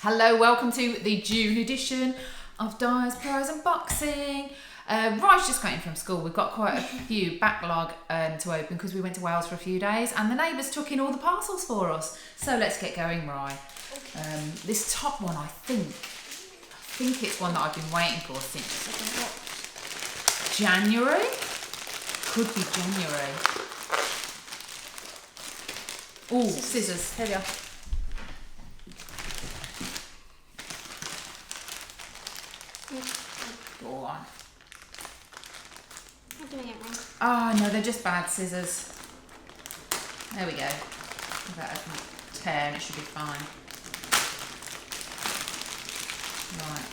Hello, welcome to the June edition of Dyer's Prize Unboxing. Ryan's just got in from school. We've got quite a few backlog to open because we went to Wales for a few days and the neighbours took in all the parcels for us. So let's get going, Ryan. This top one, I think it's one that I've been waiting for since January. Could be January. Oh, scissors. Here we are. Go on. I'm doing it wrong. Oh no, they're just bad scissors. There we go. Give that a tear and it should be fine. Right.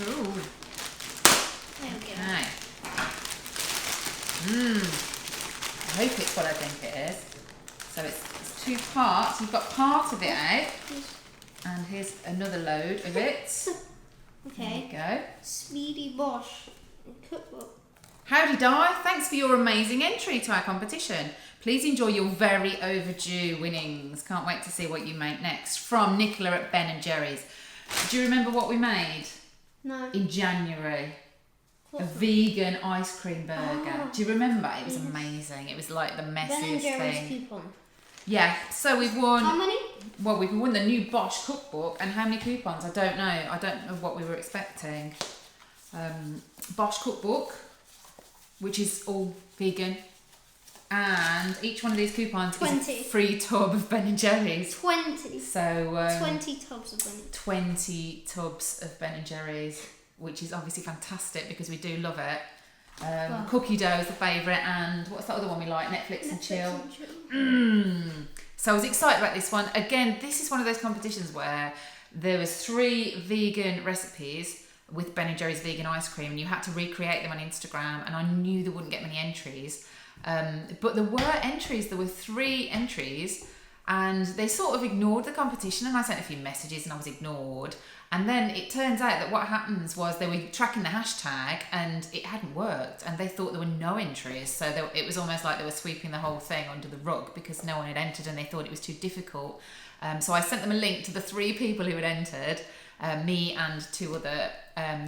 Ooh. There we go. Okay. I hope it's what I think it is. So it's two parts. You've got part of it out. And here's another load of it. Okay. There you go. Speedy Bosch cookbook. Howdy Di, thanks for your amazing entry to our competition. Please enjoy your very overdue winnings. Can't wait to see what you make next. From Nicola at Ben & Jerry's. Do you remember what we made? No. In January. A vegan ice cream burger. Oh, Do you remember? It was amazing. It was like the Ben messiest & Jerry's thing. coupon. Yeah, so we've won... How many? Well, we've won the new Bosch cookbook, and how many coupons? I don't know. I don't know what we were expecting. Bosch cookbook, which is all vegan, and each one of these coupons 20. is a free tub of Ben & Jerry's. 20. So 20 tubs of Ben. 20 tubs of Ben & Jerry's, which is obviously fantastic because we do love it. Cookie dough is the favourite, and what's that other one we like? Netflix and chill. So I was excited about this one. Again, this is one of those competitions where there was 3 vegan recipes with Ben & Jerry's vegan ice cream and you had to recreate them on Instagram, and I knew they wouldn't get many entries. But there were entries, there were 3 entries, and they sort of ignored the competition, and I sent a few messages and I was ignored. And then it turns out that what happens was they were tracking the hashtag and it hadn't worked, and they thought there were no entries. So it was almost like they were sweeping the whole thing under the rug because no one had entered and they thought it was too difficult. So I sent them a link to the 3 people who had entered, me and 2 other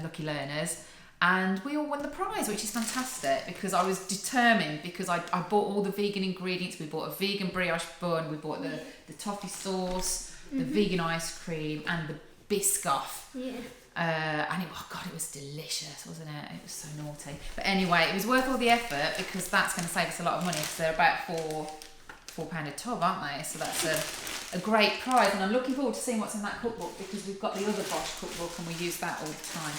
lucky learners, and we all won the prize, which is fantastic because I was determined, because I bought all the vegan ingredients. We bought a vegan brioche bun, we bought the toffee sauce, the vegan ice cream, and the Biscoff. Yeah. And it was delicious, wasn't it? It was so naughty. But anyway, it was worth all the effort because that's going to save us a lot of money, because they're about £4 a tub, aren't they? So that's a great prize, and I'm looking forward to seeing what's in that cookbook because we've got the other Bosch cookbook and we use that all the time.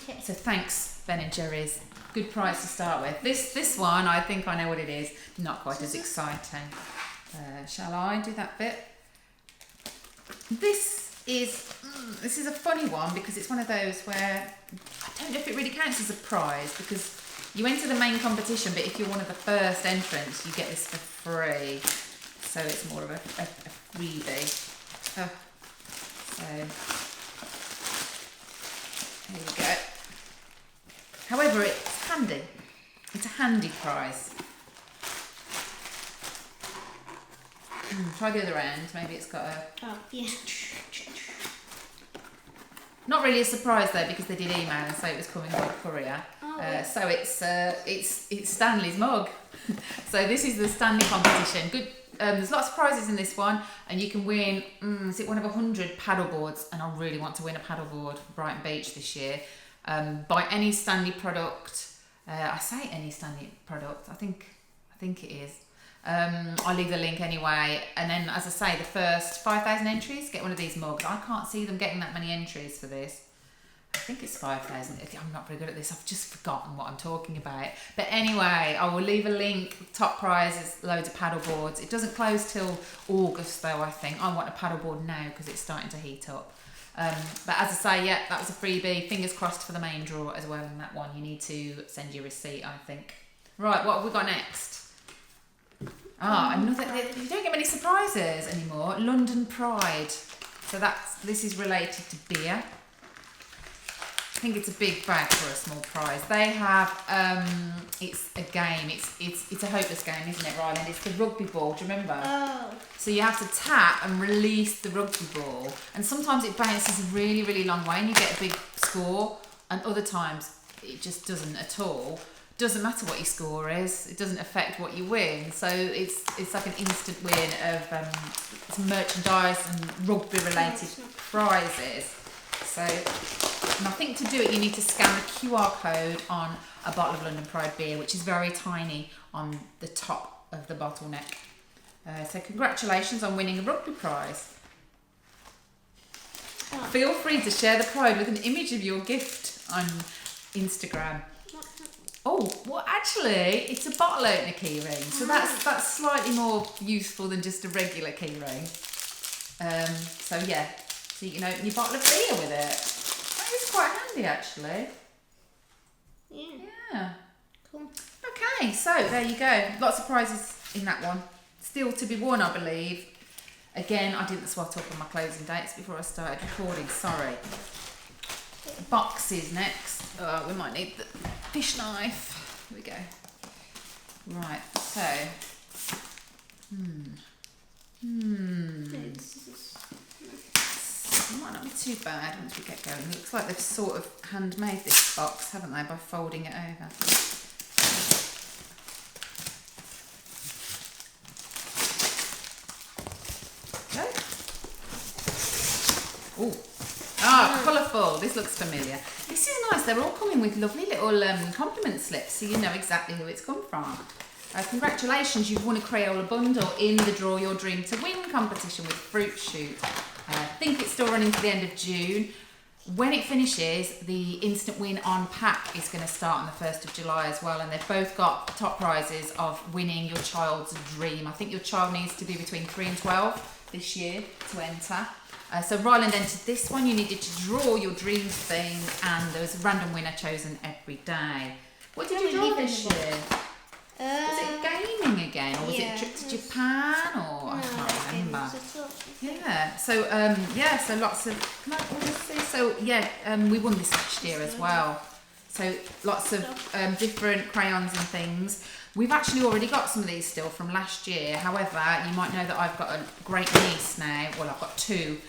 Okay. So thanks, Ben & Jerry's. Good prize to start with. This one, I think I know what it is. Not quite as exciting. Shall I do that bit? This is a funny one because it's one of those where I don't know if it really counts as a prize because you enter the main competition, but if you're one of the first entrants, you get this for free. So it's more of a freebie. So there you go. However, it's handy. It's a handy prize. Try the other end. Maybe it's got a... Oh, yeah. Not really a surprise though, because they did email and say it was coming by courier. Oh. So it's Stanley's mug. So this is the Stanley competition. Good. There's lots of prizes in this one, and you can win. Is it one of 100 paddle boards? And I really want to win a paddle board for Brighton Beach this year. Buy any Stanley product. I say any Stanley product. I think it is. I'll leave the link anyway, and then as I say, the first 5,000 entries get one of these mugs. I can't see them getting that many entries for this. I think it's 5,000. I'm not very good at this. I've just forgotten what I'm talking about. But anyway, I will leave a link. Top prize is loads of paddle boards. It doesn't close till August though, I think. I want a paddle board now because it's starting to heat up. But as I say, yeah, that was a freebie. Fingers crossed for the main draw as well in that one. You need to send your receipt, I think. Right, what have we got next? Another. You don't get many surprises anymore. London Pride. So this is related to beer. I think it's a big bag for a small prize. They have, it's a game. It's a hopeless game, isn't it, Ryland? It's the rugby ball. Do you remember? Oh. So you have to tap and release the rugby ball, and sometimes it bounces a really, really long way, and you get a big score. And other times it just doesn't at all. Doesn't matter what your score is. It doesn't affect what you win. So it's like an instant win of some merchandise and rugby related prizes. So, and I think to do it you need to scan the QR code on a bottle of London Pride beer, which is very tiny on the top of the bottleneck. So congratulations on winning a rugby prize. Feel free to share the pride with an image of your gift on Instagram. Oh, well actually it's a bottle opener keyring, so that's slightly more useful than just a regular keyring. So yeah, so you can open your bottle of beer with it. That is quite handy actually. Yeah. Cool. Okay, so there you go. Lots of prizes in that one. Still to be won, I believe. Again, I didn't swat up on my closing dates before I started recording, sorry. Boxes next. We might need the fish knife. Here we go. Right, so. It might not be too bad once we get going. It looks like they've sort of handmade this box, haven't they, by folding it over. Oh, colourful. This looks familiar. This is nice. They're all coming with lovely little compliment slips, so you know exactly who it's come from. Congratulations, you've won a Crayola bundle in the Draw Your Dream to Win competition with Fruit Shoot. I think it's still running to the end of June. When it finishes, the instant win on pack is going to start on the 1st of July as well, and they've both got top prizes of winning your child's dream. I think your child needs to be between 3 and 12 this year to enter. So Ryland entered this one. You needed to draw your dream thing, and there was a random winner chosen every day. What did you draw this year? Was it gaming again, or was it a trip to Japan, or I can't remember. Yeah. So so lots of. We won this last year as well. So lots of different crayons and things. We've actually already got some of these still from last year. However, you might know that I've got a great niece now. Well, I've got two.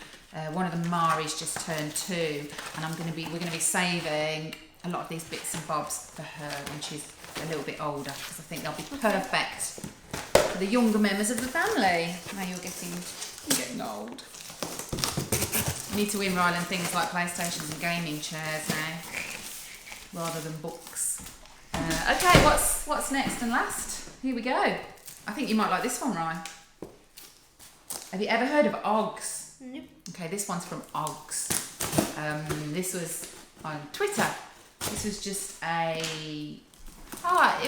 One of them, Mari's just turned 2, and we're going to be saving a lot of these bits and bobs for her when she's a little bit older, because I think they'll be perfect for the younger members of the family. Now you're getting old. You need to win Ryland things like PlayStations and gaming chairs now, rather than books. Okay, what's next and last? Here we go. I think you might like this one, Ryan. Have you ever heard of Oggs? Nope. Okay, this one's from Oggs. This was on Twitter. This was just it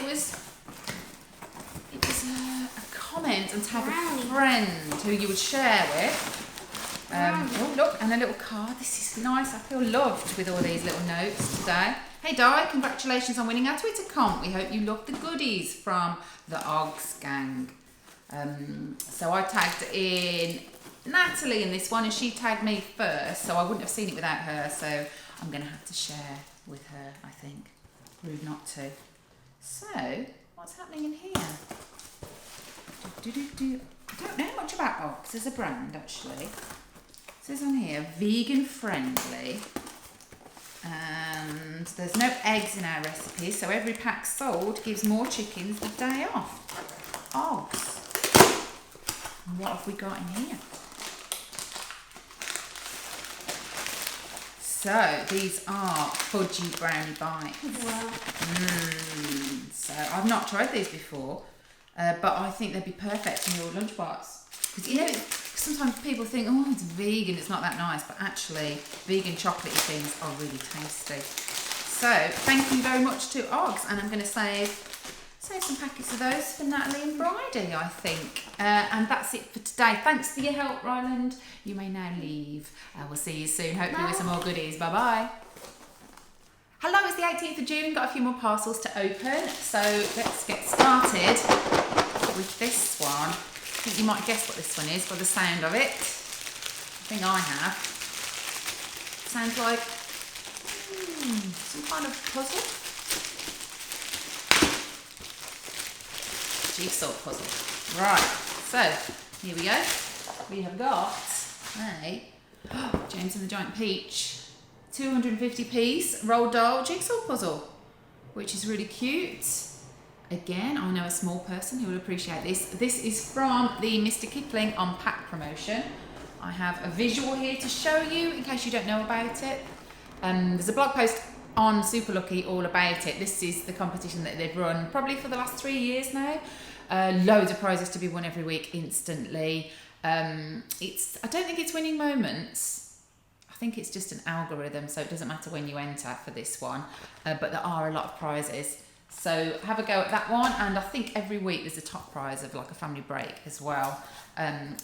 was a comment and tag a friend who you would share with. Oh look, and a little card. This is nice. I feel loved with all these little notes today. Hey Di, congratulations on winning our Twitter comp. We hope you loved the goodies from the Oggs gang. So I tagged in Natalie in this one, and she tagged me first, so I wouldn't have seen it without her, so I'm going to have to share with her, I think. Rude not to. So, what's happening in here? I don't know much about Oggs as a brand, actually. It says on here, vegan friendly, and there's no eggs in our recipe, so every pack sold gives more chickens the day off. Oggs. What have we got in here? So these are fudgy brownie bites. Wow. So I've not tried these before, but I think they'd be perfect in your lunchbox. Because you know, sometimes people think, oh, it's vegan, it's not that nice, but actually, vegan chocolatey things are really tasty. So thank you very much to Oggs, and I'm going to save some packets of those for Natalie and Bridie, I think. And that's it for today. Thanks for your help, Ryland. You may now leave. We'll see you soon, hopefully with some more goodies. Bye-bye. Hello, it's the 18th of June. Got a few more parcels to open. So let's get started with this one. I think you might guess what this one is by the sound of it. I think I have. Sounds like Some kind of puzzle. Jigsaw puzzle. Right, so here we go. We have got a James and the Giant Peach 250 piece roll doll jigsaw puzzle, which is really cute. Again, I know a small person who will appreciate this. This is from the Mr. Kipling on pack promotion. I have a visual here to show you in case you don't know about it. There's a blog post on Super Lucky all about it. This is the competition that they've run probably for the last 3 years now. Loads of prizes to be won every week instantly. I don't think it's winning moments. I think it's just an algorithm, so it doesn't matter when you enter for this one. But there are a lot of prizes. So have a go at that one, and I think every week there's a top prize of like a family break as well.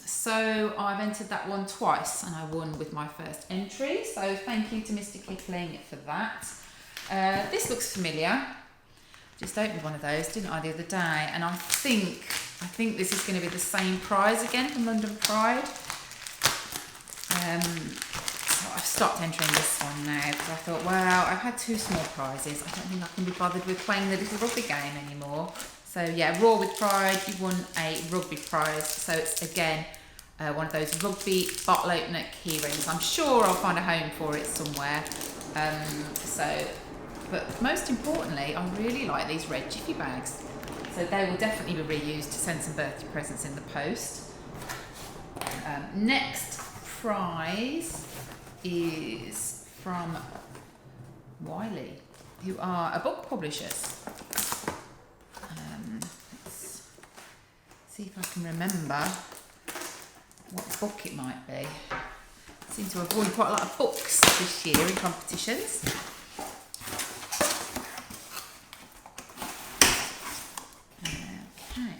So I've entered that one twice and I won with my first entry. So thank you to Mr. Kipling for that. This looks familiar. Just opened one of those, didn't I, the other day? And I think this is going to be the same prize again from London Pride. So I've stopped entering this one now because I thought, well, I've had 2 small prizes. I don't think I can be bothered with playing the little rugby game anymore. So yeah, Raw with Pride, you won a rugby prize. So it's again one of those rugby bottle opener key rings. I'm sure I'll find a home for it somewhere. But most importantly, I really like these red Jiffy bags. So they will definitely be reused to send some birthday presents in the post. Next prize is from Wiley, who are a book publishers. Let's see if I can remember what book it might be. I seem to have won quite a lot of books this year in competitions.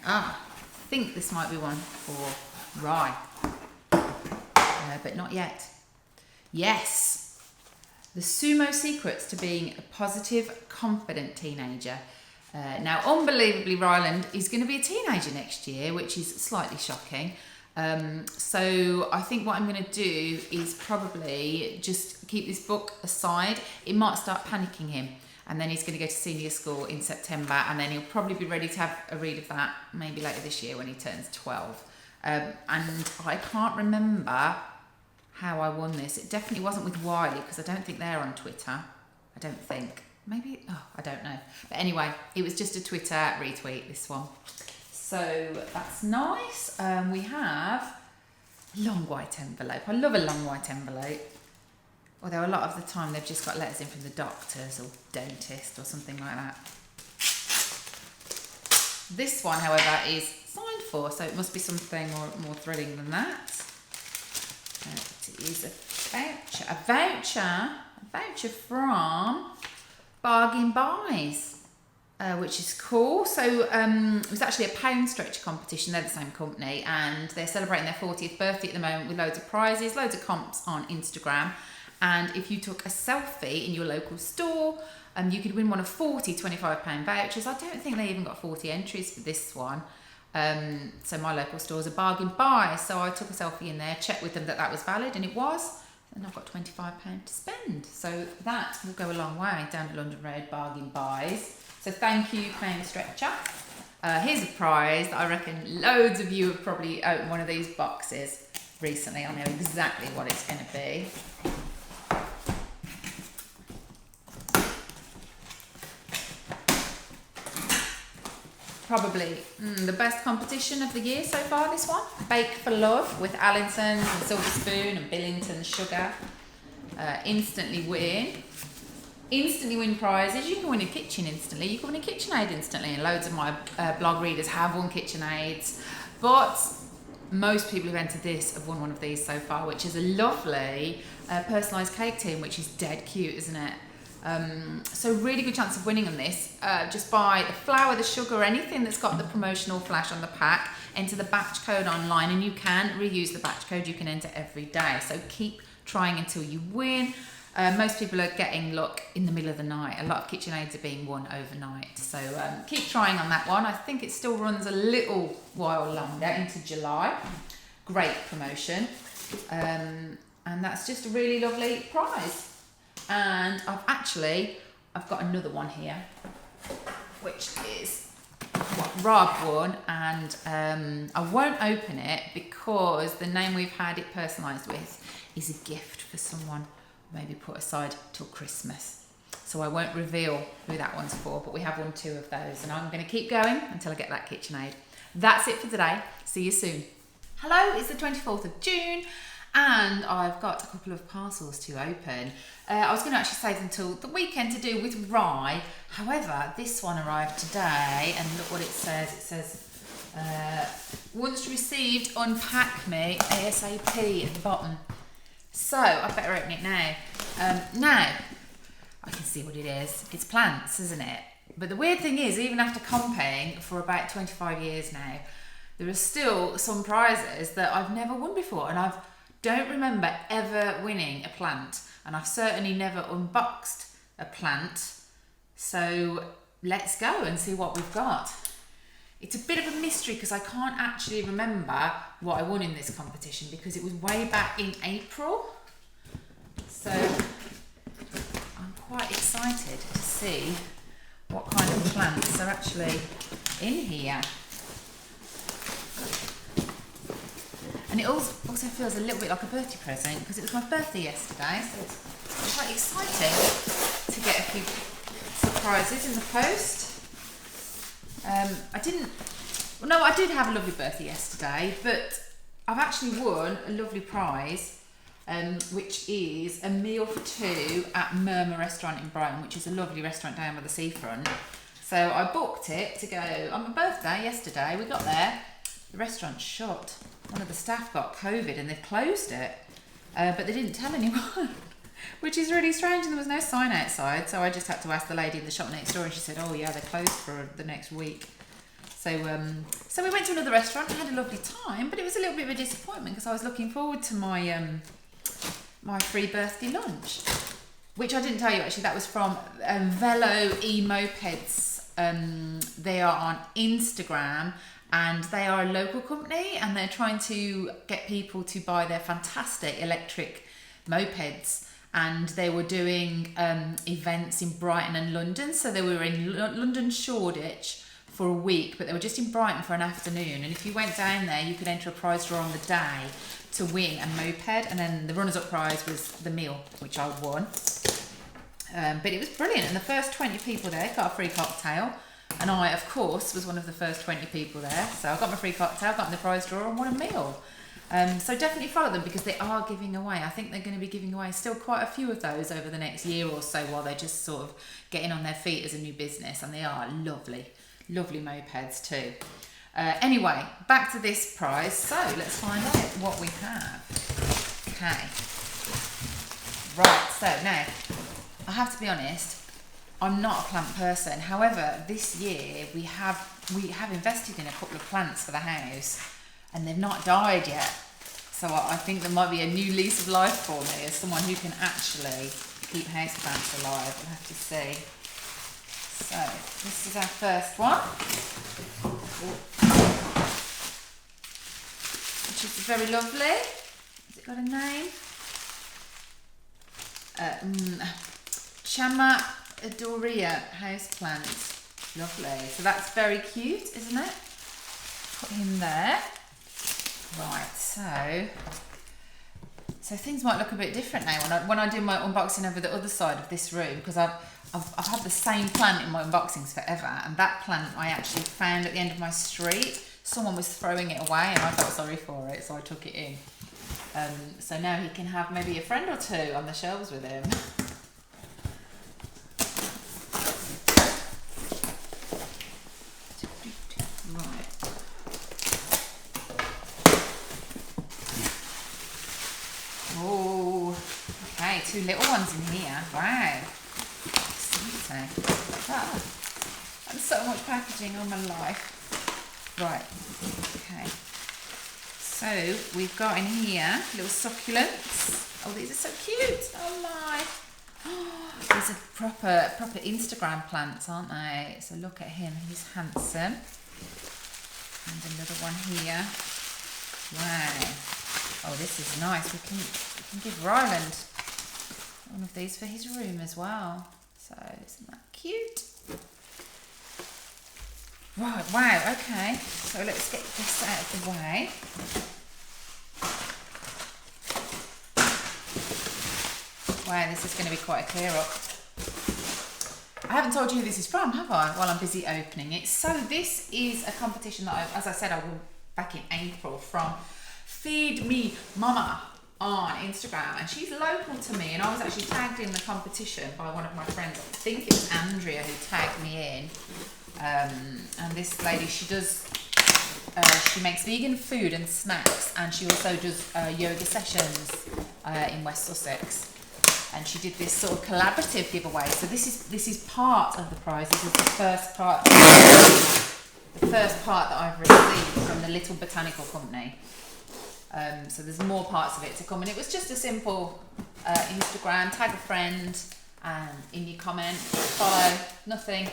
I think this might be one for Rye, but not yet. Yes, the Sumo Secrets to Being a Positive, Confident Teenager. Now, unbelievably, Ryland is going to be a teenager next year, which is slightly shocking. So I think what I'm going to do is probably just keep this book aside. It might start panicking him. And then he's going to go to senior school in September, and then he'll probably be ready to have a read of that maybe later this year when he turns 12. And I can't remember how I won this. It definitely wasn't with Wiley, because I don't think they're on Twitter. I don't think. Maybe, I don't know. But anyway, it was just a Twitter retweet, this one. So that's nice. We have a long white envelope. I love a long white envelope. Although a lot of the time they've just got letters in from the doctors or dentist or something like that. This one, however, is signed for, so it must be something more thrilling than that. It is a voucher from Bargain Buys, which is cool. So it was actually a pound stretcher competition. They're the same company, and they're celebrating their 40th birthday at the moment with loads of prizes, loads of comps on Instagram. And if you took a selfie in your local store, you could win one of 40 £25 vouchers. I don't think they even got 40 entries for this one. So my local store is a Bargain Buy. So I took a selfie in there, checked with them that was valid, and it was. And I've got £25 to spend. So that will go a long way down the London Road, Bargain Buys. So thank you, Pound Stretcher. Here's a prize that I reckon loads of you have probably opened one of these boxes recently. I know exactly what it's going to be. Probably the best competition of the year so far, this one. Bake for Love with Allison's and Silver Spoon and Billington's Sugar. Instantly win prizes. You can win a kitchen instantly. You can win a KitchenAid instantly, and loads of my blog readers have won KitchenAids. But most people who've entered this have won one of these so far, which is a lovely personalised cake tin, which is dead cute, isn't it? So really good chance of winning on this. Just buy the flour, the sugar, anything that's got the promotional flash on the pack, enter the batch code online, and you can reuse the batch code you can enter every day. So keep trying until you win. Most people are getting luck in the middle of the night. A lot of KitchenAids are being won overnight. So keep trying on that one. I think it still runs a little while longer into July. Great promotion. And that's just a really lovely prize. And I've got another one here, which is what Rob won, and I won't open it because the name we've had it personalised with is a gift for someone, maybe put aside till Christmas. So I won't reveal who that one's for, but we have won 2 of those, and I'm going to keep going until I get that KitchenAid. That's it for today. See you soon. Hello, it's the 24th of June, and I've got a couple of parcels to open. I was going to actually save them till the weekend to do with rye. However, this one arrived today, and look what it says. It says, once received, unpack me ASAP at the bottom. So I better open it now. Now, I can see what it is. It's plants, isn't it? But the weird thing is, even after comping for about 25 years now, there are still some prizes that I've never won before, and I don't remember ever winning a plant, and I've certainly never unboxed a plant. So let's go and see what we've got. It's a bit of a mystery because I can't actually remember what I won in this competition because it was way back in April. So I'm quite excited to see what kind of plants are actually in here. And it also feels a little bit like a birthday present because it was my birthday yesterday, so it's quite exciting to get a few surprises in the post. I did have a lovely birthday yesterday, but I've actually won a lovely prize, which is a meal for 2 at Murmur Restaurant in Brighton, which is a lovely restaurant down by the seafront. So I booked it to go on my birthday yesterday. We got there, the restaurant's shut. One of the staff got COVID and they've closed it, but they didn't tell anyone, which is really strange, and there was no sign outside, so I just had to ask the lady in the shop next door, and she said, oh yeah, they're closed for the next week. So we went to another restaurant and had a lovely time, but it was a little bit of a disappointment because I was looking forward to my my free birthday lunch, which I didn't tell you actually, that was from Velo e-Mopeds. They are on Instagram, and they are a local company, and they're trying to get people to buy their fantastic electric mopeds, and they were doing events in Brighton and London. So they were in London Shoreditch for a week, but they were just in Brighton for an afternoon, and if you went down there you could enter a prize draw on the day to win a moped, and then the runners-up prize was the meal, which I won. But it was brilliant, and the first 20 people there got a free cocktail, and I, of course, was one of the first 20 people there. So I got my free cocktail, got in the prize draw, and won a meal. So definitely follow them because they are giving away. I think they're going to be giving away still quite a few of those over the next year or so while they're just sort of getting on their feet as a new business. And they are lovely, lovely mopeds too. Anyway, back to this prize. So let's find out what we have. Okay. Right, so now, I have to be honest, I'm not a plant person. However, this year we have invested in a couple of plants for the house, and they've not died yet. So I think there might be a new lease of life for me as someone who can actually keep houseplants alive. We'll have to see. So this is our first one, which is very lovely. Has it got a name? Chama Adoria houseplant. Lovely. So that's very cute, isn't it? Put him there. Right, so things might look a bit different now when I do my unboxing over the other side of this room, because I've had the same plant in my unboxings forever, and that plant I actually found at the end of my street. Someone was throwing it away and I felt sorry for it, so I took it in. So now he can have maybe a friend or two on the shelves with him. Two little ones in here. Wow. Exciting. Ah, that's so much packaging on my life. Right. Okay. So we've got in here little succulents. Oh, these are so cute. Oh my. These are proper Instagram plants, aren't they? So look at him. He's handsome. And another one here. Wow. Oh, this is nice. We can give Ryland one of these for his room as well. So isn't that cute? Right, wow, okay. So let's get this out of the way. Wow, this is going to be quite a clear up. I haven't told you who this is from, have I? While I'm busy opening it. So this is a competition that, as I said, I won back in April from Feed Me Mama on Instagram, and she's local to me, and I was actually tagged in the competition by one of my friends. I think it was Andrea who tagged me in. And this lady, she makes vegan food and snacks, and she also does yoga sessions in West Sussex. And she did this sort of collaborative giveaway. So this is part of the prize. This is the first part that I've received from the Little Botanical Company. So there's more parts of it to come, and it was just a simple Instagram, tag a friend, and in your comment, follow. Nothing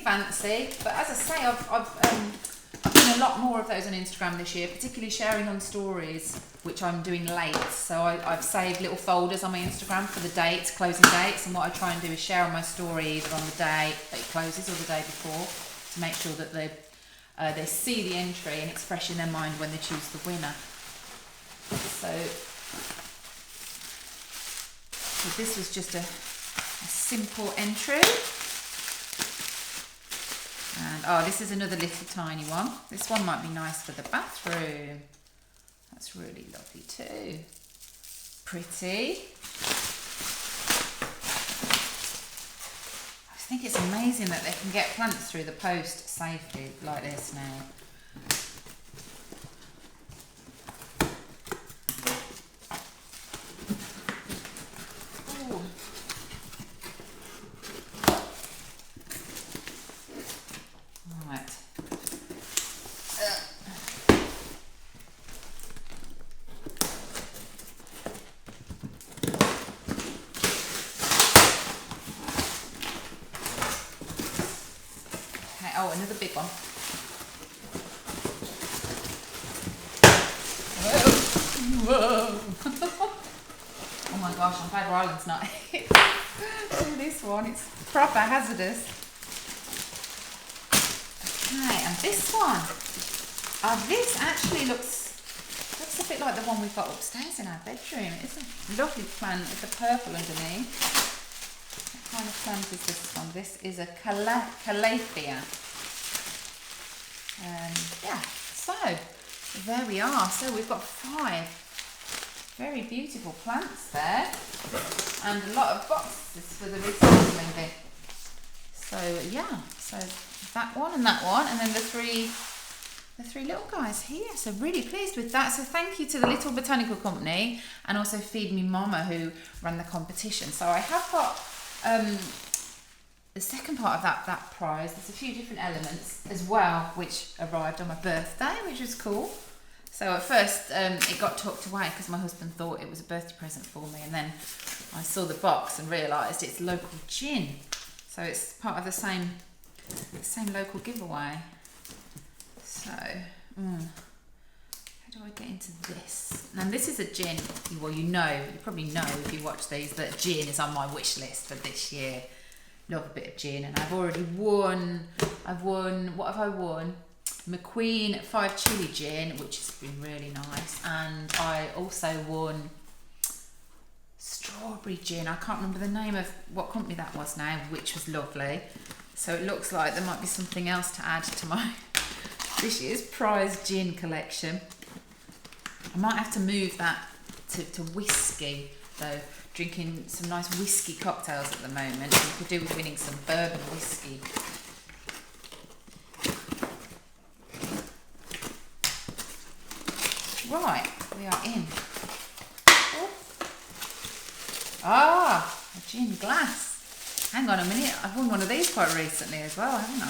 fancy. But as I say, I've done a lot more of those on Instagram this year, particularly sharing on stories, which I'm doing late. So I've saved little folders on my Instagram for the dates, closing dates, and what I try and do is share on my story either on the day that it closes or the day before, to make sure that they see the entry and it's fresh in their mind when they choose the winner. So this was just a simple entry. And oh, this is another little tiny one. This one might be nice for the bathroom. That's really lovely too. Pretty. I think it's amazing that they can get plants through the post safely like this now. Oh, another big one. Whoa. Oh my gosh, I'm glad Ryland's not here. This one, it's proper hazardous. Okay, and this one. This actually looks a bit like the one we've got upstairs in our bedroom. It's a lovely plant with the purple underneath. What kind of plant is this one? This is a calathea. Yeah, so there we are. So we've got 5 very beautiful plants there, and a lot of boxes for the recycling bin. So yeah, so that one, and then the three little guys here. So really pleased with that. So thank you to the Little Botanical Company, and also Feed Me Mama, who ran the competition. So I have got the second part of that prize. There's a few different elements as well, which arrived on my birthday, which was cool. So at first it got tucked away because my husband thought it was a birthday present for me, and then I saw the box and realised it's local gin. So it's part of the same local giveaway. So how do I get into this? And this is a gin. Well, you probably know if you watch these that gin is on my wish list for this year. Love a bit of gin, and I've already won. What have I won? McQueen 5 Chili Gin, which has been really nice, and I also won strawberry gin. I can't remember the name of what company that was now, which was lovely. So it looks like there might be something else to add to my this year's prize gin collection. I might have to move that to whiskey though. Drinking some nice whiskey cocktails at the moment. We could do with winning some bourbon whiskey. Right, we are in. Oh. A gin glass. Hang on a minute, I've won one of these quite recently as well, haven't I?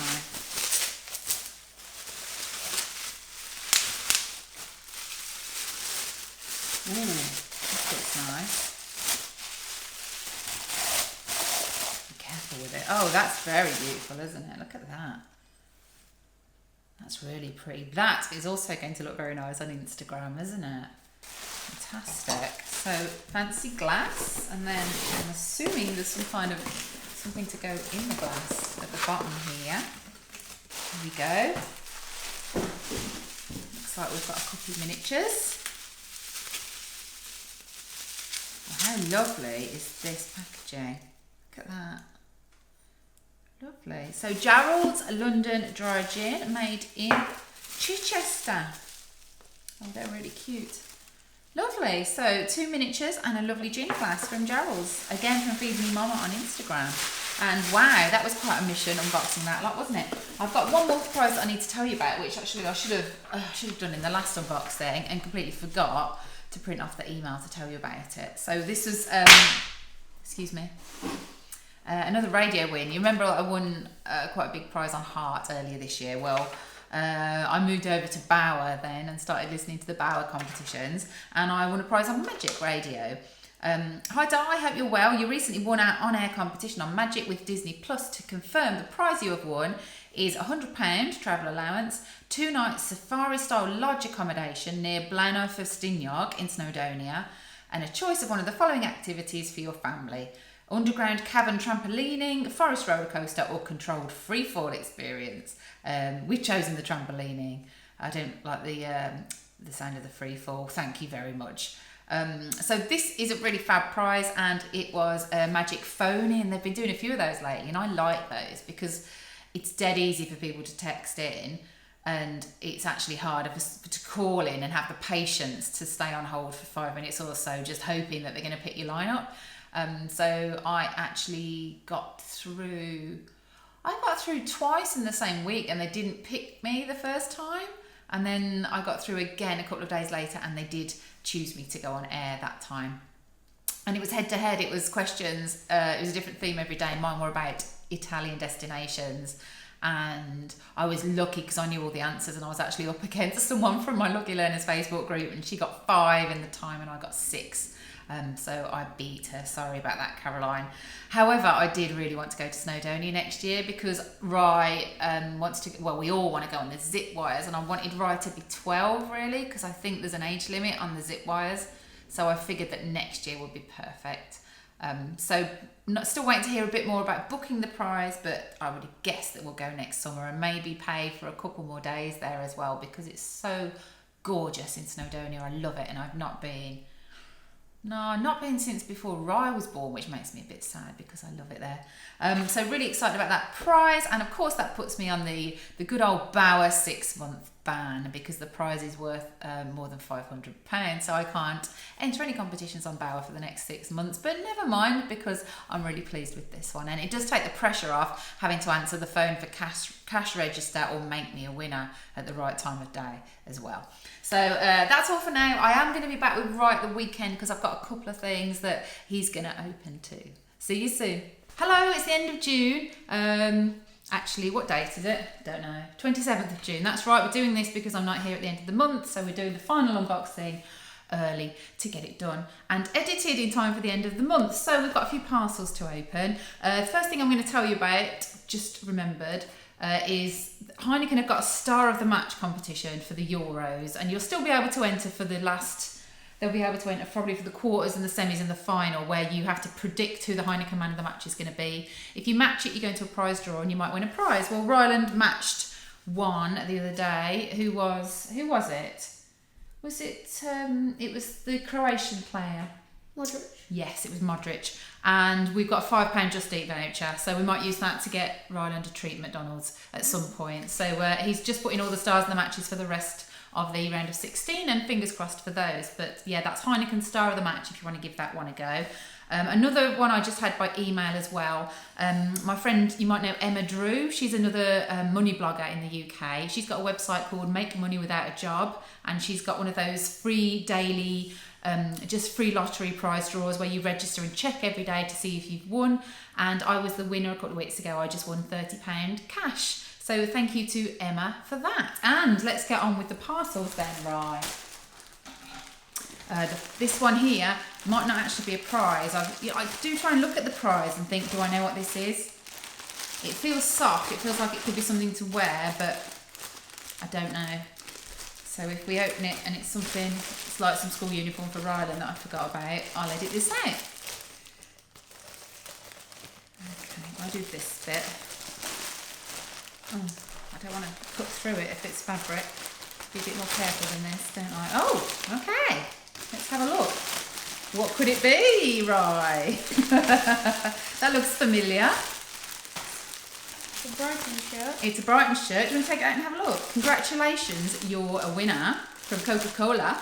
Ooh, this looks nice. With it. Oh, that's very beautiful, isn't it? Look at that. That's really pretty. That is also going to look very nice on Instagram, isn't it? Fantastic. So fancy glass, and then I'm assuming there's some kind of something to go in the glass at the bottom here. Here we go. Looks like we've got a couple of miniatures. Well, how lovely is this packaging? Look at that. Lovely. So Gerald's London Dry Gin, made in Chichester. Oh, they're really cute. Lovely. So 2 miniatures and a lovely gin glass from Gerald's. Again, from Feed Me Mama on Instagram. And wow, that was quite a mission unboxing that lot, wasn't it? I've got one more surprise that I need to tell you about, which actually I should have done in the last unboxing and completely forgot to print off the email to tell you about it. So this was, excuse me, another radio win. You remember I won quite a big prize on Heart earlier this year? Well, I moved over to Bauer then and started listening to the Bauer competitions, and I won a prize on Magic Radio. Hi Di, I hope you're well. You recently won our on-air competition on Magic with Disney Plus. To confirm, the prize you have won is £100 travel allowance, 2 nights safari-style lodge accommodation near Blano Festiniog in Snowdonia, and a choice of one of the following activities for your family: underground cavern trampolining, forest roller coaster, or controlled freefall experience. We've chosen the trampolining. I don't like the sound of the freefall. Thank you very much. So this is a really fab prize, and it was a Magic phone-in, and they've been doing a few of those lately, and I like those because it's dead easy for people to text in, and it's actually harder to call in and have the patience to stay on hold for 5 minutes or so, just hoping that they're going to pick your line up. So I actually got through twice in the same week, and they didn't pick me the first time, and then I got through again a couple of days later, and they did choose me to go on air that time. And it was head to head. It was questions. It was a different theme every day. Mine were about Italian destinations, and I was lucky because I knew all the answers, and I was actually up against someone from my Lucky Learners Facebook group, and she got 5 in the time and I got 6. So I beat her. Sorry about that, Caroline. However, I did really want to go to Snowdonia next year because Rye wants to, well, we all want to go on the zip wires, and I wanted Rye to be 12 really, because I think there's an age limit on the zip wires. So I figured that next year would be perfect. So still waiting to hear a bit more about booking the prize, but I would guess that we'll go next summer and maybe pay for a couple more days there as well, because it's so gorgeous in Snowdonia. I love it, and I've not been since before Rye was born, which makes me a bit sad because I love it there. So really excited about that prize, and of course that puts me on the good old Bauer 6-month ban, because the prize is worth more than £500, so I can't enter any competitions on Bauer for the next 6 months. But never mind, because I'm really pleased with this one, and it does take the pressure off having to answer the phone for cash register or make me a winner at the right time of day as well. So that's all for now. I am going to be back with Rye at the weekend because I've got a couple of things that he's going to open to. See you soon. Hello, it's the end of June. Actually, what date is it? Don't know. 27th of June. That's right, we're doing this because I'm not here at the end of the month, so we're doing the final unboxing early to get it done and edited in time for the end of the month. So we've got a few parcels to open. The first thing I'm going to tell you about, just remembered, is Heineken have got a Star of the Match competition for the Euros, and you'll still be able to enter for the last. They'll be able to enter probably for the quarters and the semis and the final, where you have to predict who the Heineken man of the match is going to be. If you match it, you go into a prize draw and you might win a prize. Well, Ryland matched one the other day. Who was it? Was it? It was the Croatian player. Modric. Yes, it was Modric. And we've got a £5 Just Eat voucher, so we might use that to get Ryland a treat at McDonald's at some point. So he's just putting all the stars in the matches for the rest of the round of 16, and fingers crossed for those. But yeah, that's Heineken Star of the Match if you want to give that one a go. Another one I just had by email as well. My friend, you might know Emma Drew. She's another money blogger in the UK. She's got a website called Make Money Without a Job, and she's got one of those free daily just free lottery prize draws where you register and check every day to see if you've won. And I was the winner a couple of weeks ago. I just won £30 cash. So thank you to Emma for that. And let's get on with the parcels then, right? This one here might not actually be a prize. I do try and look at the prize and think, do I know what this is? It feels soft. It feels like it could be something to wear, but I don't know. So if we open it and it's something, it's like some school uniform for Rylan that I forgot about, I'll edit this out. Okay, I'll do this bit. Oh, I don't want to cut through it if it's fabric. Be a bit more careful than this, don't I? Oh, okay. Let's have a look. What could it be, Rye? That looks familiar. It's a Brighton shirt. It's a Brighton shirt. Do you want to take it out and have a look? Congratulations, you're a winner from Coca-Cola.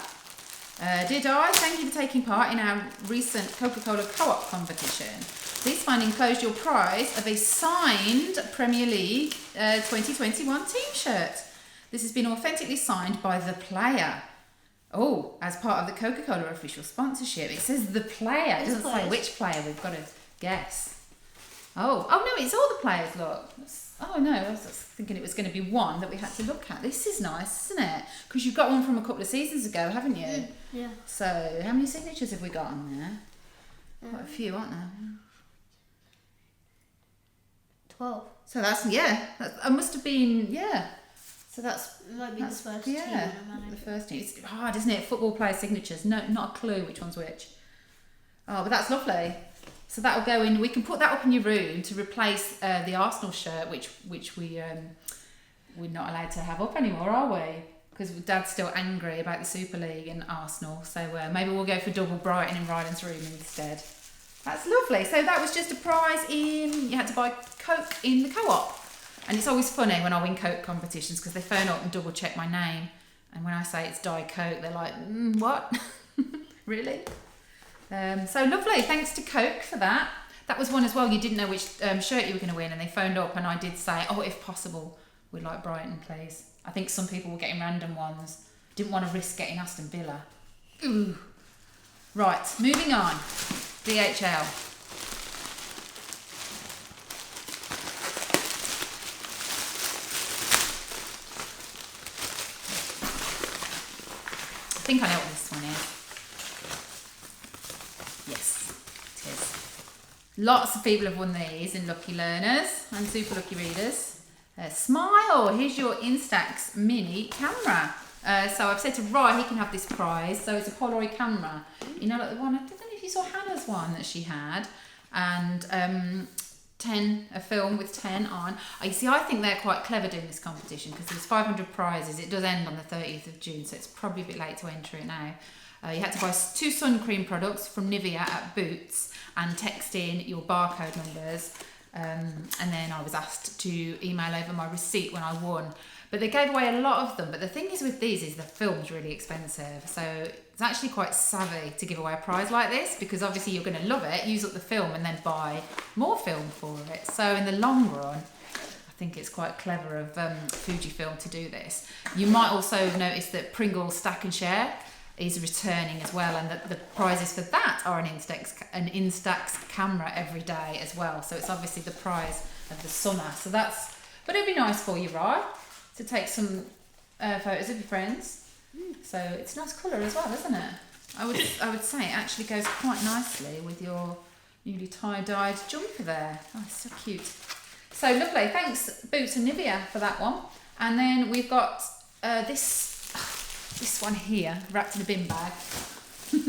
Dear Di, thank you for taking part in our recent Coca-Cola co-op competition. Please find enclosed your prize of a signed Premier League 2021 team shirt. This has been authentically signed by the player. Oh, as part of the Coca-Cola official sponsorship. It says the player. It doesn't say which player. We've got to guess. Oh no, it's all the players, look. Oh no, I was thinking it was going to be one that we had to look at. This is nice, isn't it? Because you've got one from a couple of seasons ago, haven't you? Yeah. So, how many signatures have we got on there? Quite a few, aren't there? 12. So that's, yeah, that must have been, yeah. So that's, It might be the first team. yeah, the first team. It's hard, isn't it? Football player signatures. No, not a clue which one's which. Oh, but that's lovely. So that will go in. We can put that up in your room to replace the Arsenal shirt, which we're not allowed to have up anymore, are we? Because Dad's still angry about the Super League and Arsenal. So maybe we'll go for double Brighton in Rylan's room instead. That's lovely. So that was just a prize in. You had to buy Coke in the co-op. And it's always funny when I win Coke competitions because they phone up and double check my name. And when I say it's Diet Coke, they're like, what? Really? So lovely. Thanks to Coke for that. That was one as well. You didn't know which shirt you were going to win, and they phoned up and I did say, oh, if possible, we'd like Brighton, please. I think some people were getting random ones. Didn't want to risk getting Aston Villa. Ooh. Right, moving on. DHL. I think I know what this one is. Yes, it is. Lots of people have won these in Lucky Learners and Super Lucky Readers. Smile! Here's your Instax mini camera. So I've said to Rye he can have this prize. So it's a Polaroid camera. You know, like the one, I don't know if you saw Hannah's one that she had. And a film with 10 on. You see, I think they're quite clever doing this competition because there's 500 prizes. It does end on the 30th of June, so it's probably a bit late to enter it now. You had to buy 2 sun cream products from Nivea at Boots and text in your barcode numbers. And then I was asked to email over my receipt when I won. But they gave away a lot of them. But the thing is with these is the film's really expensive. So it's actually quite savvy to give away a prize like this because obviously you're going to love it, use up the film and then buy more film for it. So in the long run, I think it's quite clever of Fujifilm to do this. You might also notice that Pringle Stack and Share is returning as well, and the prizes for that are an Instax camera every day as well. So it's obviously the prize of the summer. So that's, but it'd be nice for you, right, to take some photos of your friends. So it's a nice colour as well, isn't it? I would say it actually goes quite nicely with your newly tie-dyed jumper there. Oh, it's so cute. So lovely. Thanks Boots and Nivea for that one. And then we've got this one here, wrapped in a bin bag. So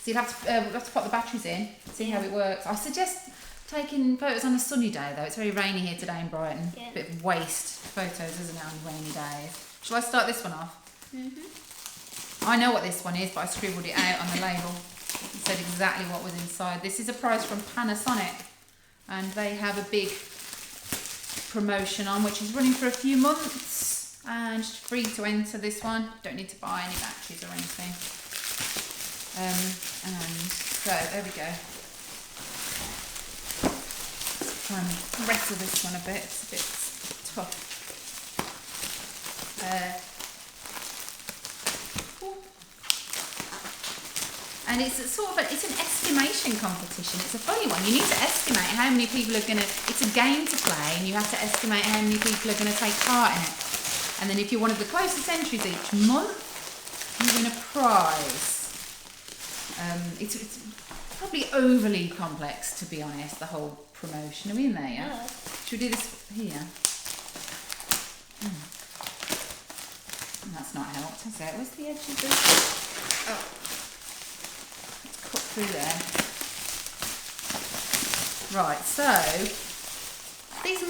we'll have to pop the batteries in, see how it works. I suggest taking photos on a sunny day though. It's very rainy here today in Brighton. Yeah. Bit of waste photos, isn't it, on rainy days. Shall I start this one off? I know what this one is, but I scribbled it out on the label. It said exactly what was inside. This is a prize from Panasonic, and they have a big promotion on, which is running for a few months, and free to enter this one. Don't need to buy any batteries or anything. And so there we go. Try and wrestle this one a bit. It's a bit tough. And it's sort of it's an estimation competition. It's a funny one. You need to estimate how many people are gonna. It's a game to play, and you have to estimate how many people are gonna take part in it. And then if you're one of the closest entries each month, you win a prize. It's probably overly complex, to be honest, the whole promotion. Are we in there, yeah? Should we do this here? That's not helped, has it? Where's the edge of this? Oh. Cut through there. Right, so these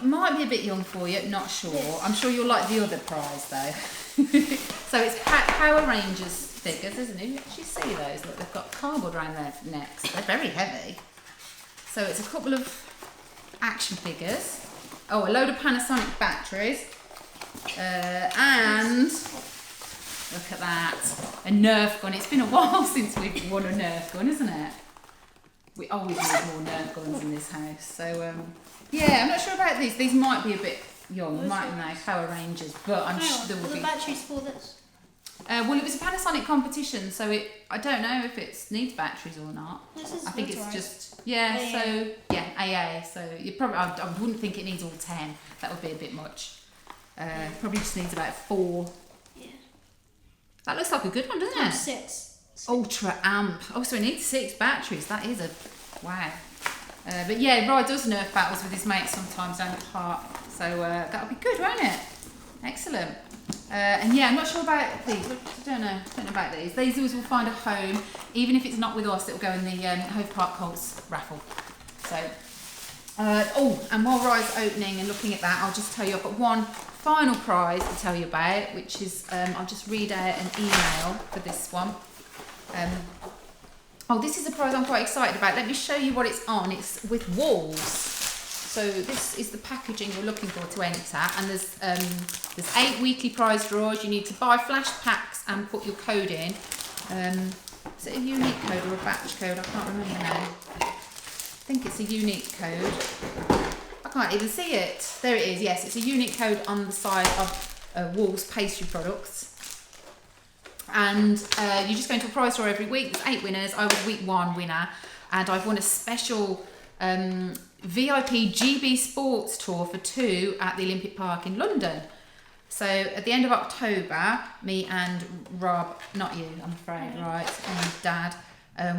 might be a bit young for you, not sure. Yes. I'm sure you'll like the other prize though. So it's Power Rangers figures, isn't it? You actually see those. Look, they've got cardboard around their necks. They're very heavy. So it's a couple of action figures. Oh, a load of Panasonic batteries. And look at that, a Nerf gun. It's been a while since we've won a Nerf gun, isn't it? We always need more Nerf guns in this house. So yeah, I'm not sure about these. These might be a bit young, mightn't they? Power Rangers, but I'm sure there will be. The batteries for this? Well, it was a Panasonic competition, so I don't know if it needs batteries or not. This is I think it's right. just AA. So yeah, AA. So you probably I wouldn't think it needs all 10. That would be a bit much. Probably just needs about 4. Yeah. That looks like a good one, doesn't it? 6. Ultra amp. Oh, so it needs 6 batteries. That is a wow. But yeah, Rye does Nerf battles with his mates sometimes down the park. So that'll be good, won't it? Excellent. And yeah, I'm not sure about these. I don't know about these. These always will find a home, even if it's not with us. It'll go in the Hove Park Colts raffle. So, oh, and while Rye's opening and looking at that, I'll just tell you I've got one final prize to tell you about, which is I'll just read out an email for this one. Oh, this is a prize I'm quite excited about. Let me show you what it's on. It's with walls. So this is the packaging you're looking for to enter, and there's 8 weekly prize draws. You need to buy flash packs and put your code in. Is it a unique code or a batch code? I can't remember now. I think it's a unique code. I can't even see it. There it is. Yes, it's a unique code on the side of Wolves pastry products. And you just go into a prize draw every week. There's 8 winners. I was week 1 winner, and I've won a special VIP GB Sports tour for 2 at the Olympic Park in London. So at the end of October, me and Rob, not you, I'm afraid, right, and Dad,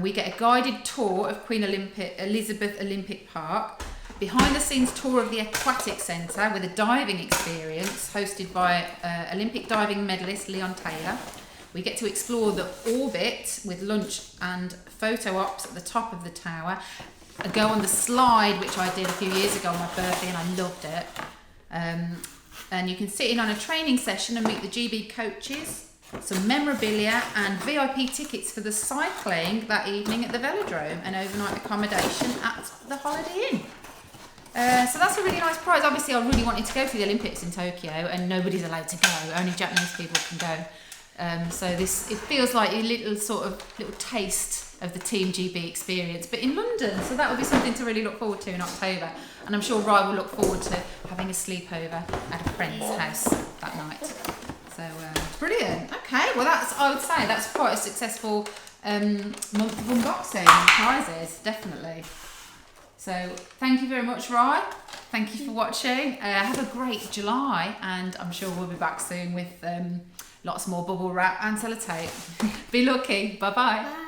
we get a guided tour of Queen Elizabeth Olympic Park, behind the scenes tour of the Aquatic Centre with a diving experience hosted by Olympic diving medalist Leon Taylor. We get to explore the orbit with lunch and photo ops at the top of the tower. I go on the slide, which I did a few years ago on my birthday, and I loved it. And you can sit in on a training session and meet the GB coaches, some memorabilia and VIP tickets for the cycling that evening at the velodrome, and overnight accommodation at the Holiday Inn. So that's a really nice prize. Obviously, I really wanted to go to the Olympics in Tokyo, and nobody's allowed to go. Only Japanese people can go. So it feels like a little taste of the Team GB experience, but in London. So that will be something to really look forward to in October. And I'm sure Rye will look forward to having a sleepover at a friend's house that night. So brilliant. Okay, well I would say that's quite a successful month of unboxing prizes, definitely. So thank you very much, Rye. Thank you for watching. Have a great July, and I'm sure we'll be back soon with lots more bubble wrap and sellotape. Be lucky. Bye-bye. Bye.